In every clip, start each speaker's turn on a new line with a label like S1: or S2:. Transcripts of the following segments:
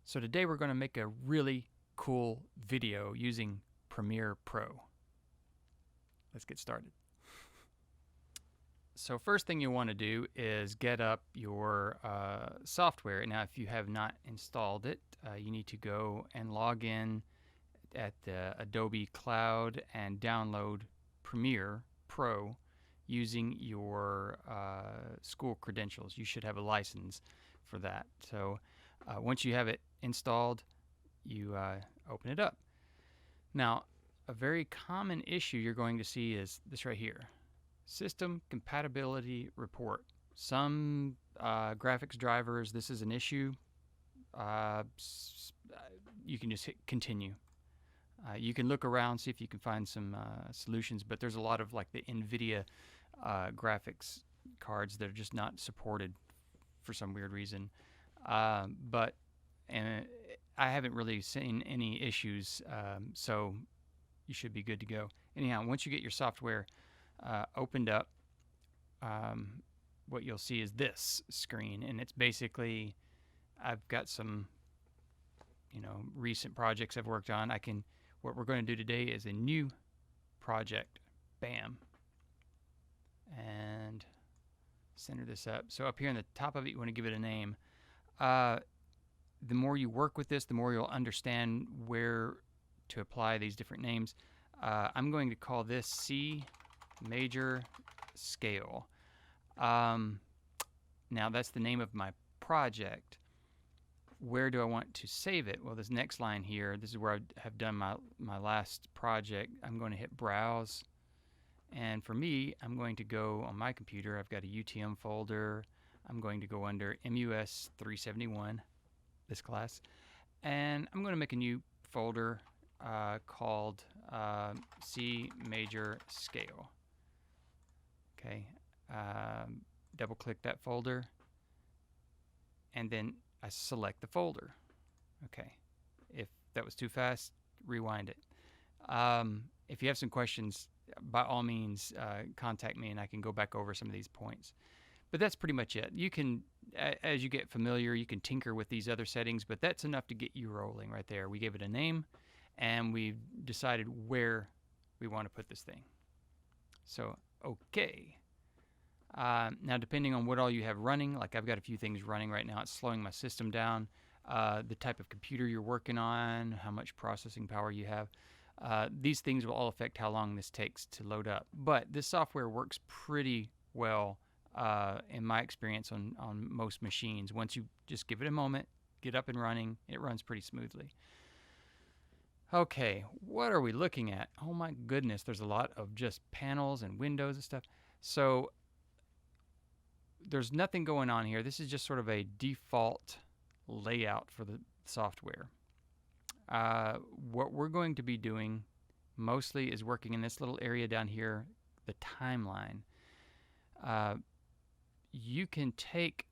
S1: So today we're going to make a really cool video using Premiere Pro. Let's get started. So first thing you want to do is get up your software. Now if you have not installed it, you need to go and log in at the Adobe Cloud and download Premiere Pro using your school credentials. You should have a license for that. So once you have it installed, you open it up. Now, a very common issue you're going to see is this right here. System compatibility report. Some graphics drivers, this is an issue. You can just hit continue. You can look around, see if you can find some solutions, but there's a lot of like the NVIDIA graphics cards that are just not supported for some weird reason. But I haven't really seen any issues, so you should be good to go. Anyhow, once you get your software opened up, what you'll see is this screen, and it's basically, I've got some, recent projects I've worked on. What we're going to do today is a new project. Bam. And center this up. So up here on the top of it, you want to give it a name. The more you work with this, the more you'll understand where to apply these different names. I'm going to call this C Major Scale. Now that's the name of my project. Where do I want to save it? Well, this next line here, this is where I have done my last project. I'm going to hit Browse. And for me, I'm going to go on my computer. I've got a UTM folder. I'm going to go under MUS 371, this class. And I'm going to make a new folder called C Major Scale. Okay. Double click that folder. And then I select the folder. Okay. If that was too fast, rewind it. If you have some questions, by all means, contact me and I can go back over some of these points. But that's pretty much it. You can, as you get familiar, you can tinker with these other settings, but that's enough to get you rolling right there. We gave it a name and we've decided where we want to put this thing. So, okay. Now, depending on what all you have running, like I've got a few things running right now, it's slowing my system down. The type of computer you're working on, how much processing power you have. These things will all affect how long this takes to load up. But this software works pretty well in my experience on most machines. Once you just give it a moment, get up and running, it runs pretty smoothly. Okay, what are we looking at? Oh my goodness, there's a lot of just panels and windows and stuff. So there's nothing going on here. This is just sort of a default layout for the software. What we're going to be doing mostly is working in this little area down here, the timeline. You can take,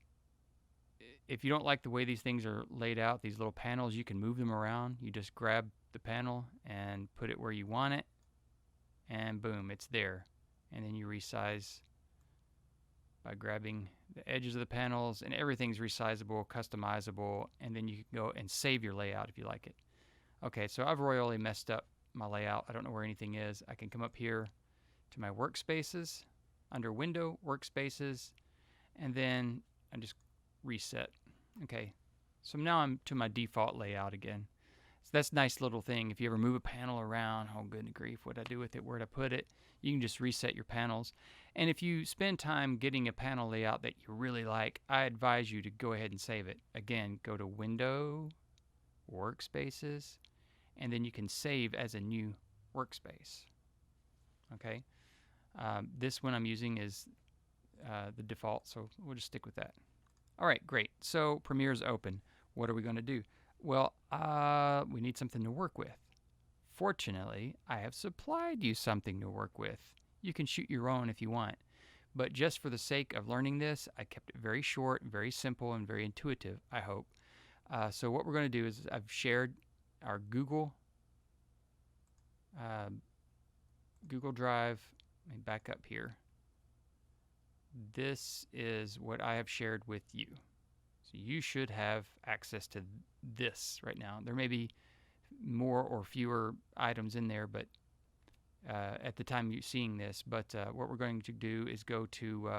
S1: if you don't like the way these things are laid out, these little panels, you can move them around. You just grab the panel and put it where you want it, and boom, it's there. And then you resize by grabbing the edges of the panels, and everything's resizable, customizable, and then you can go and save your layout if you like it. Okay, so I've royally messed up my layout. I don't know where anything is. I can come up here to my workspaces, under Window, Workspaces, and then I just reset. Okay, so now I'm to my default layout again. So that's a nice little thing. If you ever move a panel around, oh good grief, what'd I do with it? Where'd I put it? You can just reset your panels. And if you spend time getting a panel layout that you really like, I advise you to go ahead and save it. Again, go to Window, Workspaces, and then you can save as a new workspace. Okay, this one I'm using is the default, so we'll just stick with that. All right, great. So Premiere's open. What are we going to do? Well, we need something to work with. Fortunately, I have supplied you something to work with. You can shoot your own if you want, but just for the sake of learning this, I kept it very short, very simple, and very intuitive, I hope. So what we're going to do is I've shared our Google Drive. Let me back up here. This is what I have shared with you. So So you should have access to this right now. There may be more or fewer items in there, but at the time you're seeing this. But what we're going to do is go to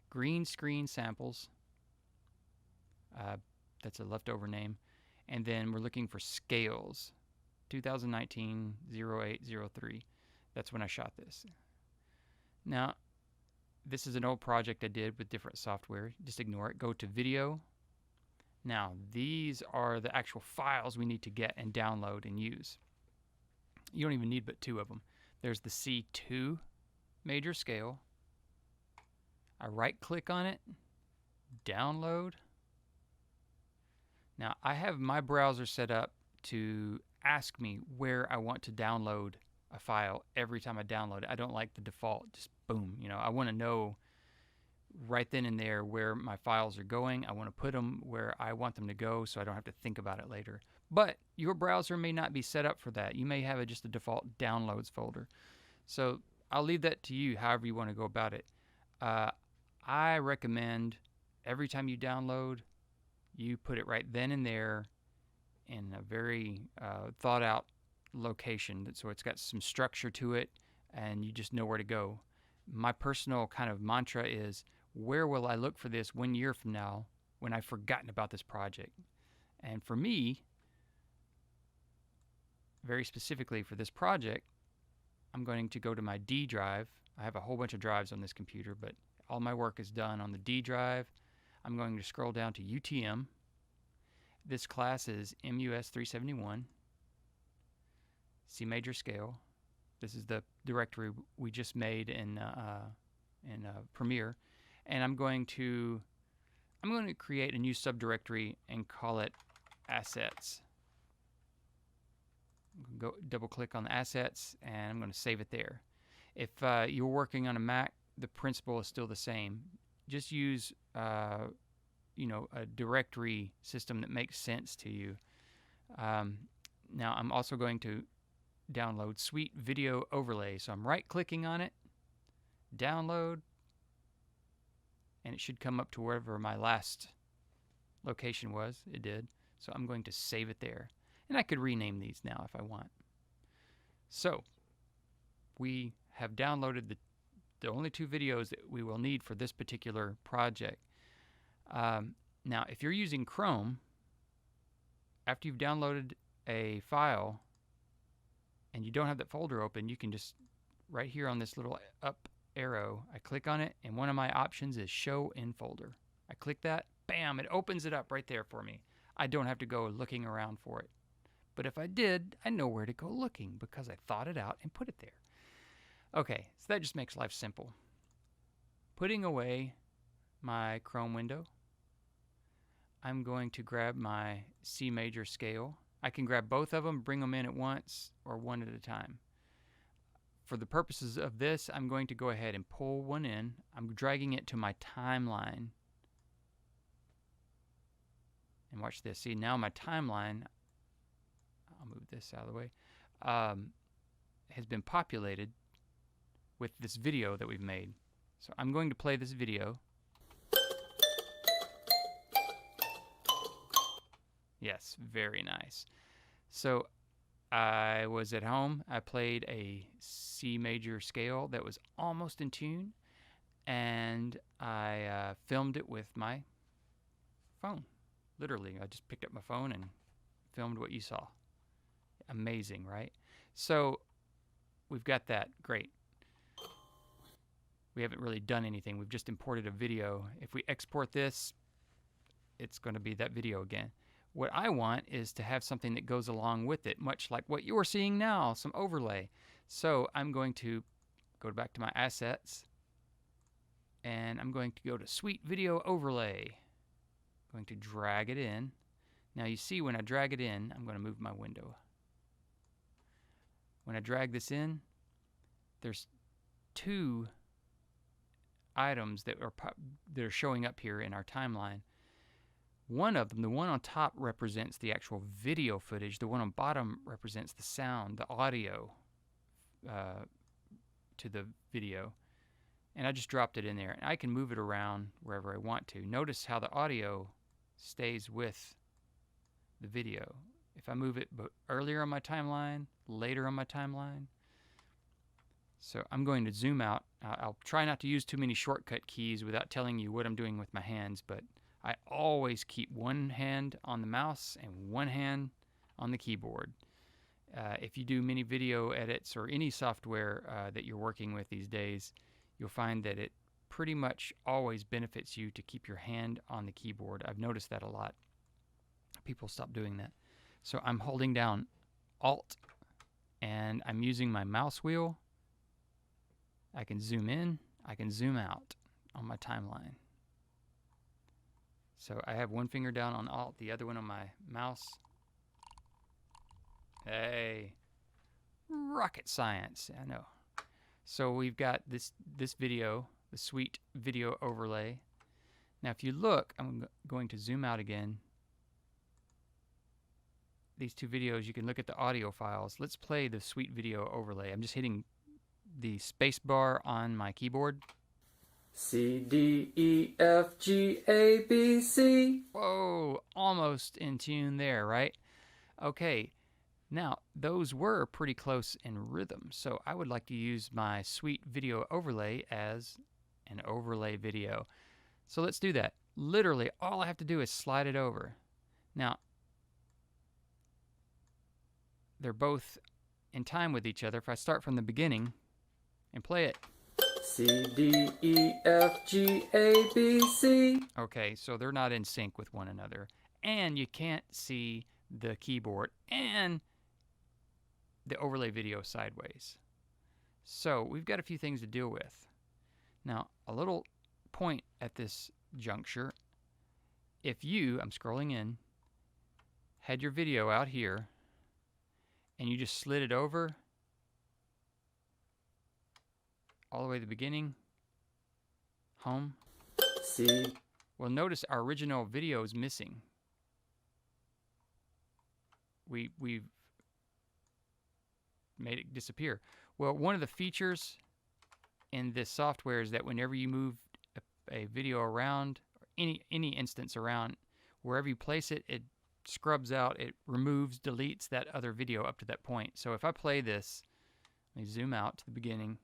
S1: green screen samples. That's a leftover name. And then we're looking for scales. 2019-08-03. That's when I shot this. Now, this is an old project I did with different software. Just ignore it. Go to video. Now, these are the actual files we need to get and download and use. You don't even need but 2 of them. There's the C2 major scale. I right-click on it, download. Now, I have my browser set up to ask me where I want to download a file every time I download it. I don't like the default, just boom. I want to know right then and there where my files are going. I want to put them where I want them to go so I don't have to think about it later. But your browser may not be set up for that. You may have just a default downloads folder. So I'll leave that to you, however you want to go about it. I recommend every time you download, you put it right then and there in a very thought out location, so it's got some structure to it and you just know where to go. My personal kind of mantra is, where will I look for this 1 year from now when I've forgotten about this project? And for me, very specifically for this project, I'm going to go to my D drive. I have a whole bunch of drives on this computer, but all my work is done on the D drive. I'm going to scroll down to UTM. This class is MUS 371, C major scale. This is the directory we just made in Premiere, and I'm going to create a new subdirectory and call it assets. Go double click on the assets, and I'm going to save it there. If you're working on a Mac, the principle is still the same. Just use a directory system that makes sense to you. Now I'm also going to download Sweet Video Overlay. So I'm right-clicking on it, download, and it should come up to wherever my last location was. It did. So I'm going to save it there. And I could rename these now if I want. So we have downloaded the only 2 videos that we will need for this particular project. Now, if you're using Chrome, after you've downloaded a file and you don't have that folder open, you can just, right here on this little up arrow, I click on it, and one of my options is Show in Folder. I click that, bam, it opens it up right there for me. I don't have to go looking around for it. But if I did, I know where to go looking because I thought it out and put it there. Okay, so that just makes life simple. Putting away my Chrome window, I'm going to grab my C major scale. I can grab both of them, bring them in at once, or one at a time. For the purposes of this, I'm going to go ahead and pull one in. I'm dragging it to my timeline. And watch this. See, now my timeline, I'll move this out of the way, has been populated with this video that we've made. So I'm going to play this video. Yes, very nice. So I was at home. I played a C major scale that was almost in tune, and I filmed it with my phone. Literally, I just picked up my phone and filmed what you saw. Amazing, right? So we've got that. Great. We haven't really done anything. We've just imported a video. If we export this, it's going to be that video again. What I want is to have something that goes along with it, much like what you're seeing now, some overlay. So I'm going to go back to my assets, and I'm going to go to Sweet Video Overlay. I'm going to drag it in. Now you see when I drag it in, I'm going to move my window. When I drag this in, there's 2 items that are showing up here in our timeline. One of them, the one on top, represents the actual video footage. The one on bottom represents the sound, the audio to the video. And I just dropped it in there. And I can move it around wherever I want to. Notice how the audio stays with the video. If I move it earlier on my timeline, later on my timeline. So I'm going to zoom out. I'll try not to use too many shortcut keys without telling you what I'm doing with my hands, but I always keep one hand on the mouse and one hand on the keyboard. If you do many video edits or any software that you're working with these days, you'll find that it pretty much always benefits you to keep your hand on the keyboard. I've noticed that a lot. People stop doing that. So I'm holding down Alt and I'm using my mouse wheel. I can zoom in, I can zoom out on my timeline. So I have one finger down on Alt, the other one on my mouse. Hey, rocket science, I know. So we've got this video, the Sweet Video Overlay. Now if you look, I'm going to zoom out again. These two videos, you can look at the audio files. Let's play the Sweet Video Overlay. I'm just hitting the space bar on my keyboard.
S2: C, D, E, F, G, A, B, C.
S1: Whoa, almost in tune there, right? Okay, now those were pretty close in rhythm, so I would like to use my Sweet Video Overlay as an overlay video. So let's do that. Literally, all I have to do is slide it over. Now, they're both in time with each other. If I start from the beginning and play it.
S2: C, D, E, F, G, A, B, C.
S1: Okay, so they're not in sync with one another. And you can't see the keyboard and the overlay video sideways. So we've got a few things to deal with. Now, a little point at this juncture. If you, I'm scrolling in, had your video out here and you just slid it over all the way to the beginning, home.
S2: C.
S1: Well, notice our original video is missing. We've made it disappear. Well, one of the features in this software is that whenever you move a video around, any instance around, wherever you place it, it scrubs out, it removes, deletes that other video up to that point. So if I play this, let me zoom out to the beginning.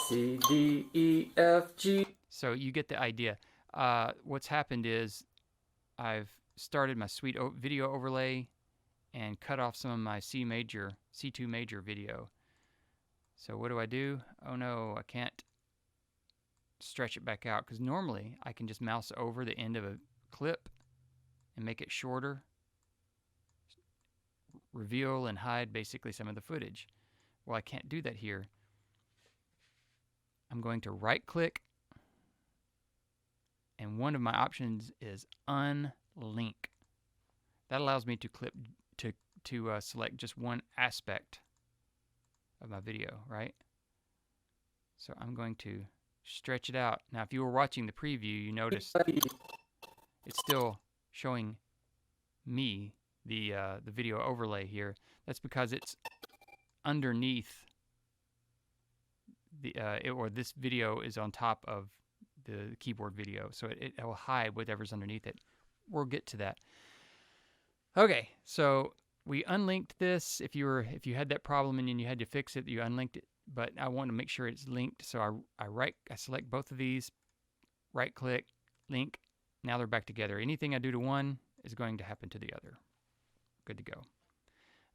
S2: C, D, E, F, G.
S1: So you get the idea. What's happened is I've started my Sweet Video Overlay and cut off some of my C2 major video. So what do? Oh no, I can't stretch it back out, because normally I can just mouse over the end of a clip and make it shorter, reveal and hide basically some of the footage. Well, I can't do that here. I'm going to right click, and one of my options is unlink. That allows me to select just one aspect of my video, right? So I'm going to stretch it out. Now, if you were watching the preview, you notice it's still showing me the video overlay here. That's because it's underneath or this video is on top of the keyboard video, so it will hide whatever's underneath it. We'll get to that. Okay, so we unlinked this. If you had that problem and then you had to fix it, you unlinked it. But I want to make sure it's linked, so I select both of these, right click, link. Now they're back together. Anything I do to one is going to happen to the other. Good to go.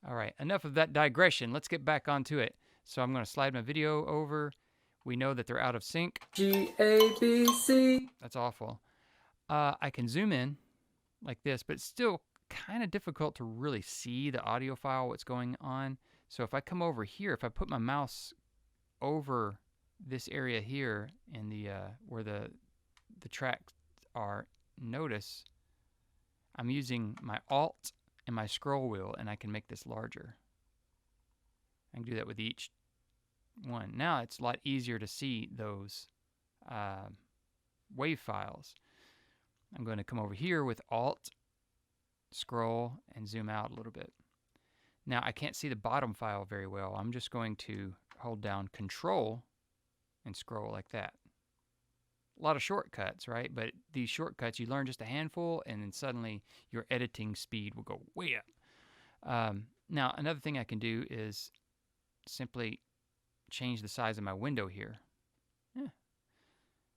S1: All right, enough of that digression. Let's get back onto it. So I'm going to slide my video over. We know that they're out of sync.
S2: G, A, B, C.
S1: That's awful. I can zoom in like this, but it's still kind of difficult to really see the audio file, what's going on. So if I come over here, if I put my mouse over this area here in the where the tracks are, notice I'm using my Alt and my scroll wheel, and I can make this larger. I can do that with each one. Now it's a lot easier to see those WAV files. I'm going to come over here with Alt, scroll, and zoom out a little bit. Now I can't see the bottom file very well. I'm just going to hold down Control and scroll like that. a lot of shortcuts, right? But these shortcuts, you learn just a handful, and then suddenly your editing speed will go way up. Now, another thing I can do is simply change the size of my window here. Yeah.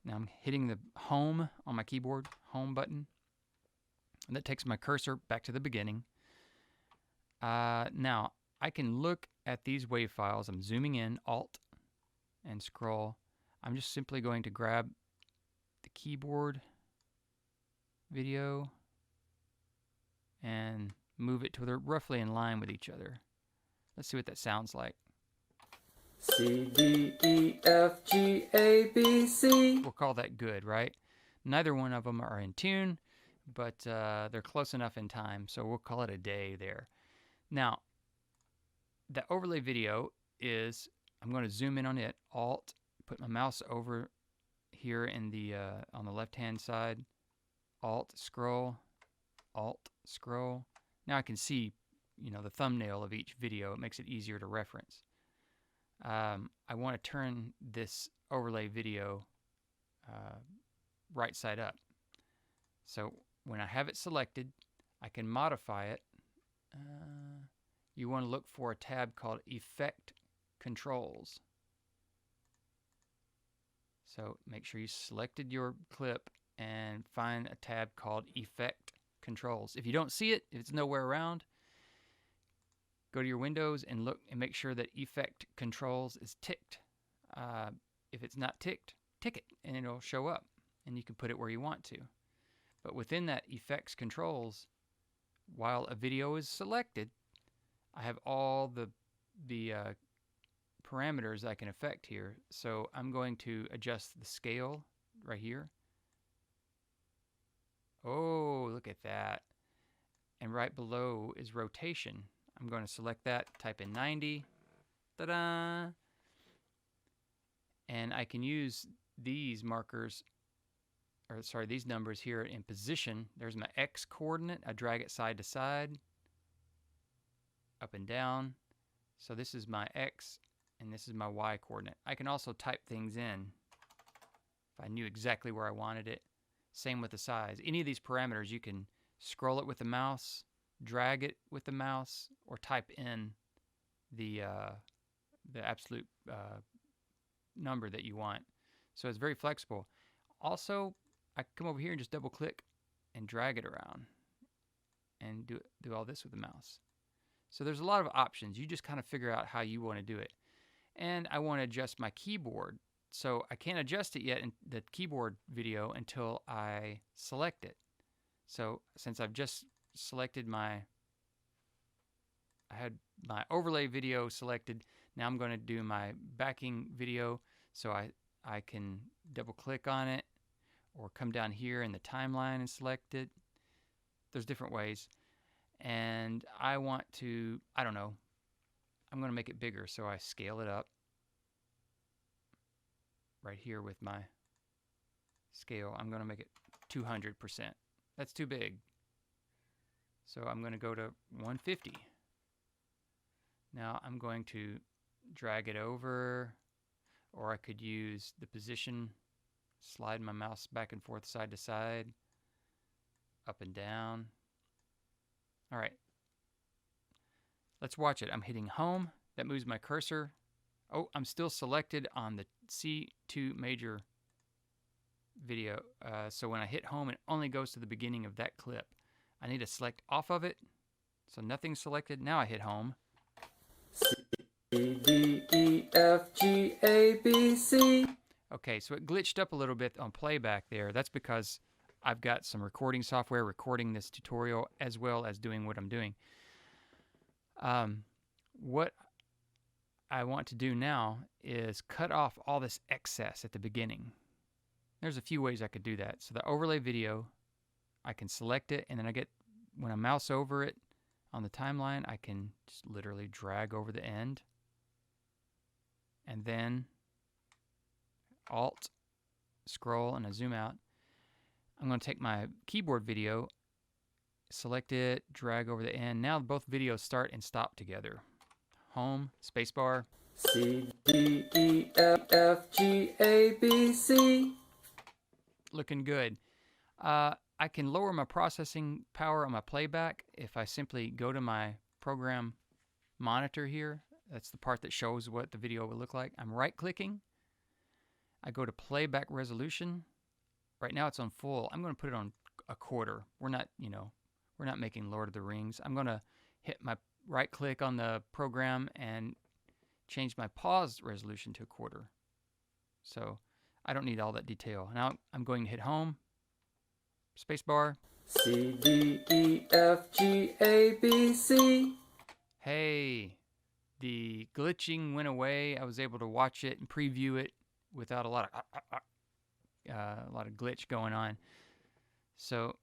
S1: Now I'm hitting the home on my keyboard, home button, and that takes my cursor back to the beginning. Now, I can look at these WAV files. I'm zooming in, Alt, and scroll. I'm just simply going to grab the keyboard video and move it to they're roughly in line with each other. Let's see what that sounds like.
S2: C, D, E, F, G, A, B, C.
S1: We'll call that good, right? Neither one of them are in tune, but they're close enough in time, so we'll call it a day there. Now, the overlay video is, I'm going to zoom in on it, Alt, put my mouse over here in the on the left-hand side, Alt, scroll. Now I can see, the thumbnail of each video. It makes it easier to reference. I want to turn this overlay video right side up. So when I have it selected, I can modify it. You want to look for a tab called Effect Controls. So make sure you selected your clip and find a tab called Effect Controls. If you don't see it, if it's nowhere around, go to your Windows and look and make sure that Effect Controls is ticked. If it's not ticked, tick it and it'll show up and you can put it where you want to. But within that Effects Controls, while a video is selected, I have all the parameters I can affect here. So I'm going to adjust the scale right here. Oh, look at that. And right below is rotation. I'm going to select that, type in 90. Ta-da! And I can use these markers, or sorry, these numbers here in position. There's my X coordinate. I drag it side to side, up and down. So this is my X, and this is my Y coordinate. I can also type things in if I knew exactly where I wanted it. Same with the size. Any of these parameters, you can scroll it with the mouse, drag it with the mouse, or type in the absolute number that you want. So it's very flexible. Also, I can come over here and just double click and drag it around and do all this with the mouse. So there's a lot of options. You just kind of figure out how you want to do it. And I want to adjust my keyboard. So I can't adjust it yet in the keyboard video until I select it. So since I've just selected I had my overlay video selected, now I'm going to do my backing video. So I can double click on it or come down here in the timeline and select it. There's different ways. And I want to, I don't know, I'm going to make it bigger. So I scale it up right here with my scale. I'm going to make it 200%. That's too big. So I'm going to go to 150. Now I'm going to drag it over, or I could use the position, slide my mouse back and forth side to side, up and down. All right. Let's watch it. I'm hitting home. That moves my cursor. Oh, I'm still selected on the C2 major video. So when I hit home, it only goes to the beginning of that clip. I need to select off of it. So nothing's selected. Now I hit home.
S2: C, D, E, F, G, A, B, C.
S1: Okay, so it glitched up a little bit on playback there. That's because I've got some recording software recording this tutorial as well as doing what I'm doing. What I want to do now is cut off all this excess at the beginning. There's a few ways I could do that. So the overlay video, I can select it, and then when I mouse over it on the timeline, I can just literally drag over the end. And then Alt, scroll, and I zoom out. I'm going to take my keyboard video, select it, drag over the end. Now both videos start and stop together. Home, spacebar.
S2: C, D, E, F, G, A, B, C.
S1: looking good. I can lower my processing power on my playback if I simply go to my program monitor here. That's the part that shows what the video will look like. I'm right-clicking. I go to playback resolution. Right now it's on full. I'm going to put it on a quarter. We're not making Lord of the Rings. I'm going to hit my right-click on the program and change my pause resolution to a quarter. So I don't need all that detail. Now I'm going to hit home, spacebar.
S2: C, D, E, F, G, A, B, C.
S1: Hey, the glitching went away. I was able to watch it and preview it without a lot of glitch going on. So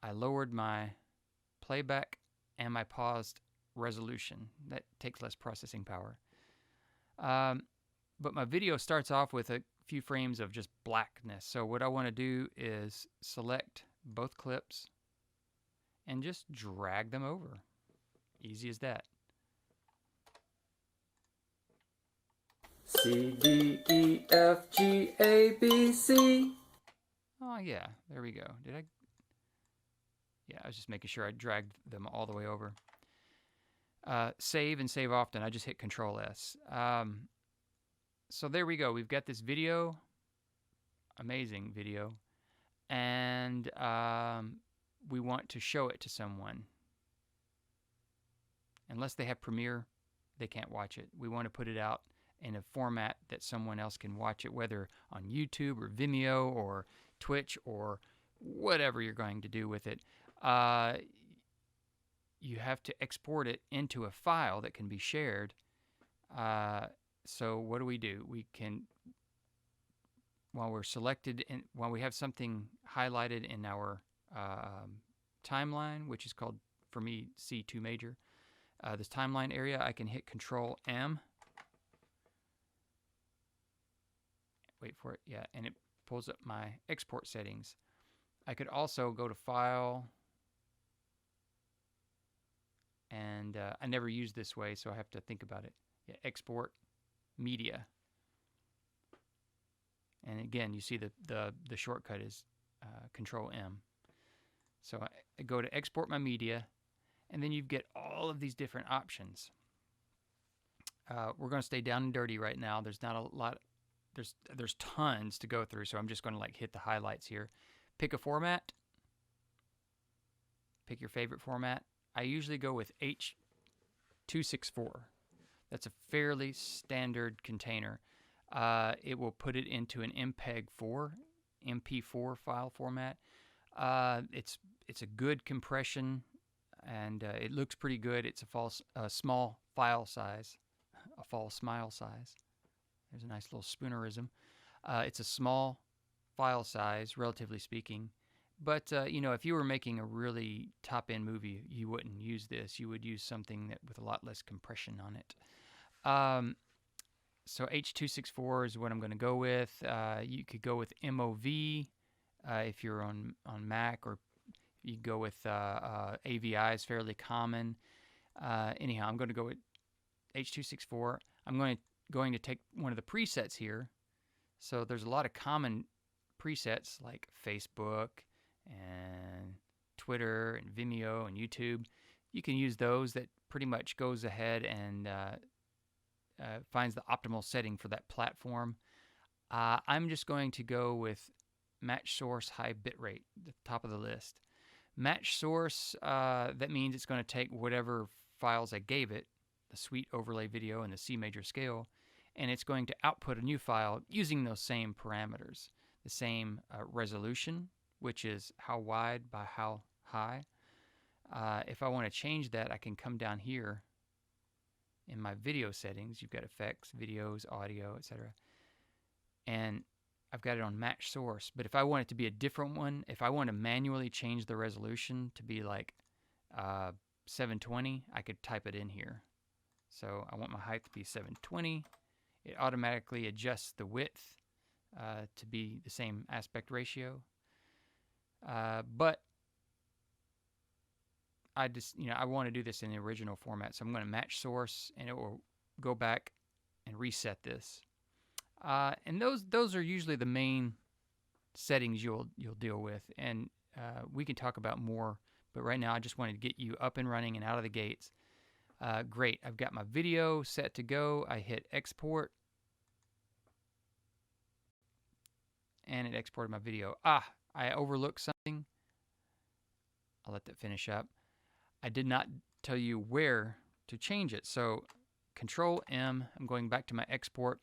S1: I lowered my playback and my paused resolution. That takes less processing power. But my video starts off with a few frames of just blackness. So what I want to do is select both clips and just drag them over. Easy as that.
S2: C, D, E, F, G, A, B, C.
S1: Oh yeah, there we go. Yeah, I was just making sure I dragged them all the way over. Save and save often. I just hit Control S. So there we go. We've got this video, amazing video, and we want to show it to someone. Unless they have Premiere, they can't watch it. We want to put it out in a format that someone else can watch it, whether on YouTube or Vimeo or Twitch or whatever you're going to do with it. You have to export it into a file that can be shared. So what do? We can, while we're selected, while we have something highlighted in our timeline, which is called, for me, C2 major, this timeline area, I can hit Control M. Wait for it, yeah, and it pulls up my export settings. I could also go to File, and I never use this way, so I have to think about it. Yeah, Export Media, and again, you see the shortcut is Control M. So I go to Export My Media, and then you get all of these different options. We're going to stay down and dirty right now. There's not a lot. There's tons to go through, so I'm just going to hit the highlights here. Pick a format. Pick your favorite format. I usually go with H.264. That's a fairly standard container. It will put it into an MP4 file format. It's a good compression, and it looks pretty good. It's a small file size, a false smile size. There's a nice little spoonerism. It's a small file size, relatively speaking. But, if you were making a really top-end movie, you wouldn't use this. You would use something with a lot less compression on it. So H.264 is what I'm going to go with. You could go with MOV if you're on Mac, or you go with AVI is fairly common. Anyhow, I'm going to go with H.264. I'm going to take one of the presets here. So there's a lot of common presets like Facebook and Twitter and Vimeo and YouTube. You can use those. That pretty much goes ahead and finds the optimal setting for that platform. I'm just going to go with match source high bitrate, the top of the list. Match source, that means it's going to take whatever files I gave it, the Suite Overlay Video and the C major scale, and it's going to output a new file using those same parameters. The same resolution, which is how wide by how high. If I want to change that, I can come down here in my video settings. You've got effects, videos, audio, etc. And I've got it on match source. But if I want it to be a different one, if I want to manually change the resolution to be like 720, I could type it in here. So I want my height to be 720. It automatically adjusts the width to be the same aspect ratio. But I just, I want to do this in the original format. So I'm going to match source, and it will go back and reset this. And those are usually the main settings you'll deal with, and we can talk about more. But right now, I just wanted to get you up and running and out of the gates. Great, I've got my video set to go. I hit export, and it exported my video. I overlooked something. I'll let that finish up. I did not tell you where to change it. So Control M, I'm going back to my export.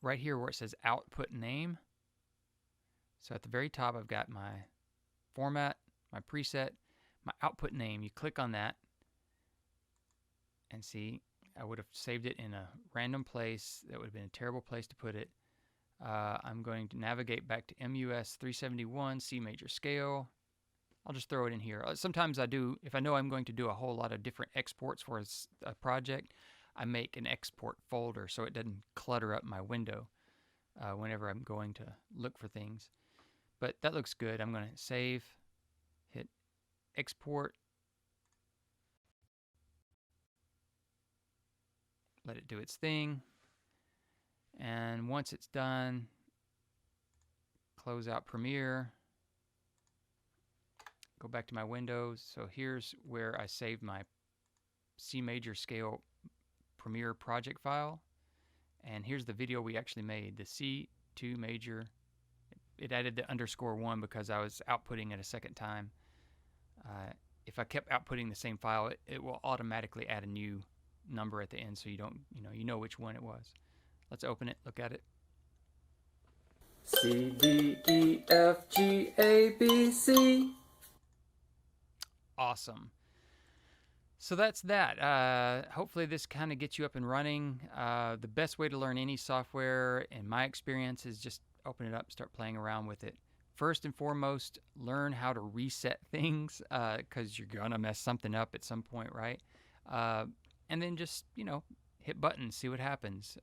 S1: Right here where it says output name. So at the very top, I've got my format, my preset, my output name. You click on that and see, I would have saved it in a random place. That would have been a terrible place to put it. I'm going to navigate back to MUS 371, C major scale. I'll just throw it in here. Sometimes I do, if I know I'm going to do a whole lot of different exports for a project, I make an export folder so it doesn't clutter up my window whenever I'm going to look for things. But that looks good. I'm going to save, hit export, let it do its thing, and once it's done, close out Premiere, go back to my windows. So here's where I saved my C major scale Premiere project file, and here's the video we actually made, the C2 major. It added the _1 because I was outputting it a second time. If I kept outputting the same file, it will automatically add a new number at the end, so you know which one it was. Let's open it, look at it.
S2: C, D, E, F, G, A, B, C.
S1: Awesome. So that's that. Hopefully this kind of gets you up and running. The best way to learn any software, in my experience, is just open it up, start playing around with it. First and foremost, learn how to reset things, because you're going to mess something up at some point, right? And then just, hit buttons, see what happens.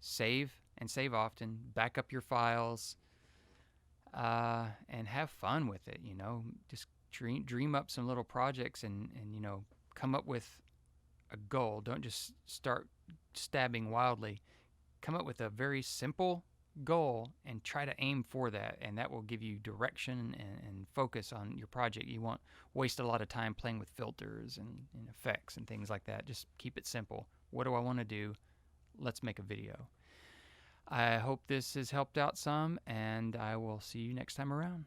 S1: Save, and save often. Back up your files, and have fun with it, Just dream up some little projects and come up with a goal. Don't just start stabbing wildly. Come up with a very simple goal and try to aim for that, and that will give you direction and focus on your project. You won't waste a lot of time playing with filters and effects and things like that. Just keep it simple. What do I want to do? Let's make a video. I hope this has helped out some, and I will see you next time around.